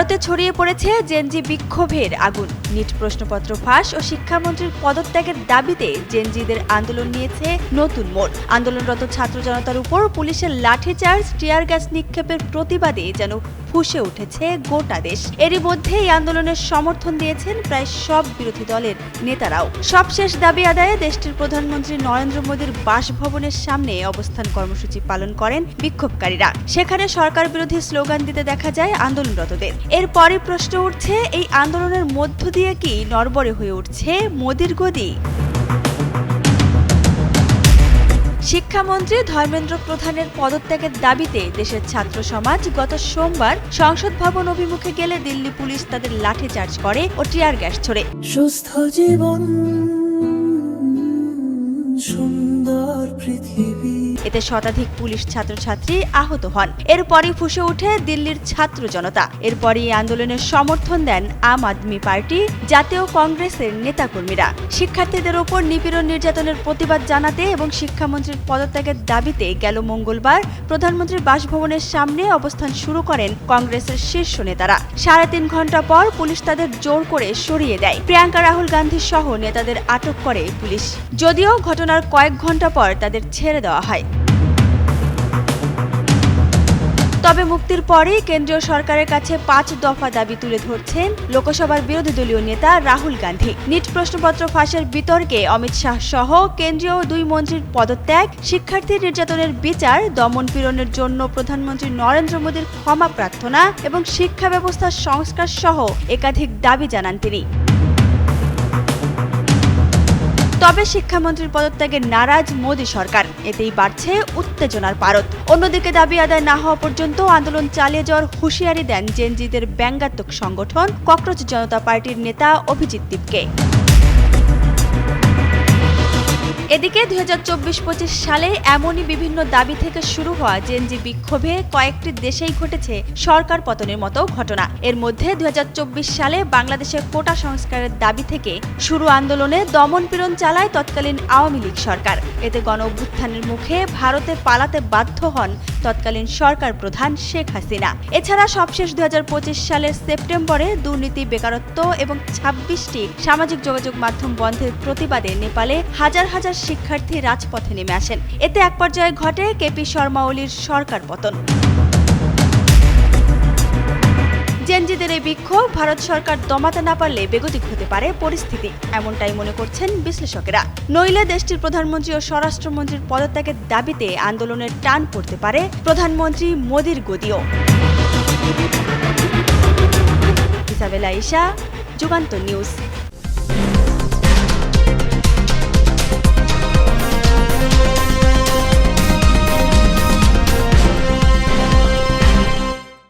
ভারতে ছড়িয়ে পড়েছে জেনজি বিক্ষোভের আগুন। নিট প্রশ্নপত্র ফাঁস ও শিক্ষামন্ত্রীর পদত্যাগের দাবিতে জেনজিদের আন্দোলন নিয়েছে নতুন মোড়। আন্দোলনরত ছাত্র জনতার উপর পুলিশের লাঠিচার্জ, টিয়ার গ্যাস নিক্ষেপের প্রতিবাদে যেন ফুঁসে উঠেছে গোটা দেশ। এরই মধ্যে এই আন্দোলনের সমর্থন দিয়েছেন প্রায় সব বিরোধী দলের নেতারাও। সবশেষ দাবি আদায়ে দেশটির প্রধানমন্ত্রী নরেন্দ্র মোদীর বাসভবনের সামনে অবস্থান কর্মসূচি পালন করেন বিক্ষোভকারীরা। সেখানে সরকার বিরোধী স্লোগান দিতে দেখা যায় আন্দোলনরতদের। এরপরই প্রশ্ন উঠছে, এই আন্দোলনের মধ্য দিয়ে কি নড়বড়ে হয়ে উঠছে মোদীর গদি? শিক্ষামন্ত্রী ধর্মেন্দ্র প্রধানের পদত্যাগের দাবিতে দেশের ছাত্র সমাজ গত সোমবার সংসদ ভবন অভিমুখে গেলে দিল্লি পুলিশ তাদের লাঠিচার্জ করে ও টিয়ার গ্যাস ছোড়ে। সুস্থ জীবন, সুন্দর পৃথিবী। এতে শতাধিক পুলিশ ছাত্রছাত্রী আহত হন। এরপরই ফুঁসে ওঠে দিল্লির ছাত্র জনতা। এরপরই আন্দোলনের সমর্থন দেন আম আদমি পার্টি, জাতীয় কংগ্রেসের নেতাকর্মীরা। শিক্ষার্থীদের ওপর নিপীড়ন নির্যাতনের প্রতিবাদ জানাতে এবং শিক্ষামন্ত্রীর পদত্যাগের দাবিতে গেল মঙ্গলবার প্রধানমন্ত্রীর বাসভবনের সামনে অবস্থান শুরু করেন কংগ্রেসের শীর্ষ নেতারা। 3.5 ঘন্টা পর পুলিশ তাদের জোর করে সরিয়ে দেয়। প্রিয়াঙ্কা রাহুল গান্ধী সহ নেতাদের আটক করে পুলিশ, যদিও ঘটনার কয়েক ঘন্টা পর তাদের ছেড়ে দেওয়া হয়। তবে মুক্তির পরেই কেন্দ্রীয় সরকারের কাছে 5 দফা দাবি তুলে ধরছেন লোকসভার বিরোধী দলীয় নেতা রাহুল গান্ধী। নিট প্রশ্নপত্র ফাঁসের বিতর্কে অমিত শাহ সহ কেন্দ্রীয় 2 মন্ত্রীর পদত্যাগ, শিক্ষার্থী নির্যাতনের বিচার, দমন পীড়নের জন্য প্রধানমন্ত্রী নরেন্দ্র মোদীর ক্ষমা প্রার্থনা এবং শিক্ষা ব্যবস্থার সংস্কার সহ একাধিক দাবি জানান তিনি। তবে শিক্ষামন্ত্রীর পদত্যাগে নারাজ মোদী সরকার। এতেই বাড়ছে উত্তেজনার পারদ। অন্যদিকে দাবি আদায় না হওয়া পর্যন্ত আন্দোলন চালিয়ে যাওয়ার হুঁশিয়ারি দেন জেনজিদের ব্যঙ্গাত্মক সংগঠন ককরোচ জনতা পার্টির নেতা অভিজিৎ দীপকে। এদিকে 2024-25 সালে এমনই বিভিন্ন দাবি থেকে শুরু হওয়া জেনজি বিক্ষোভে কয়েকটি দেশেই ঘটেছে সরকার পতনের মতো ঘটনা। এর মধ্যে 2024 সালে বাংলাদেশের কোটা সংস্কারের দাবি থেকে শুরু আন্দোলনে দমনপীড়ন চালায় তৎকালীন আওয়ামী লীগ সরকার। এতে গণ অভ্যুত্থানের মুখে ভারতে পালাতে বাধ্য হন তৎকালীন সরকার প্রধান শেখ হাসিনা। এছাড়া সবশেষ 2025 সালের সেপ্টেম্বরে দুর্নীতি, বেকারত্ব এবং 26টি সামাজিক যোগাযোগ মাধ্যম বন্ধের প্রতিবাদে নেপালে হাজার হাজার শিক্ষার্থী রাজপথে নেমে আসেন। এতে এক পর্যায়ে ঘটে কেপি শর্মা ওলির সরকার পতন। জেনজিদের এই বিক্ষোভ ভারত সরকার দমাতে না পারলে বেগতিক হতে পারে পরিস্থিতি, এমনটাই মনে করছেন বিশ্লেষকেরা। নইলে দেশটির প্রধানমন্ত্রী ও স্বরাষ্ট্রমন্ত্রীর পদত্যাগের দাবিতে আন্দোলনের টান পড়তে পারে প্রধানমন্ত্রী মোদীর গদিও। Isabella Isha, Jugantor news.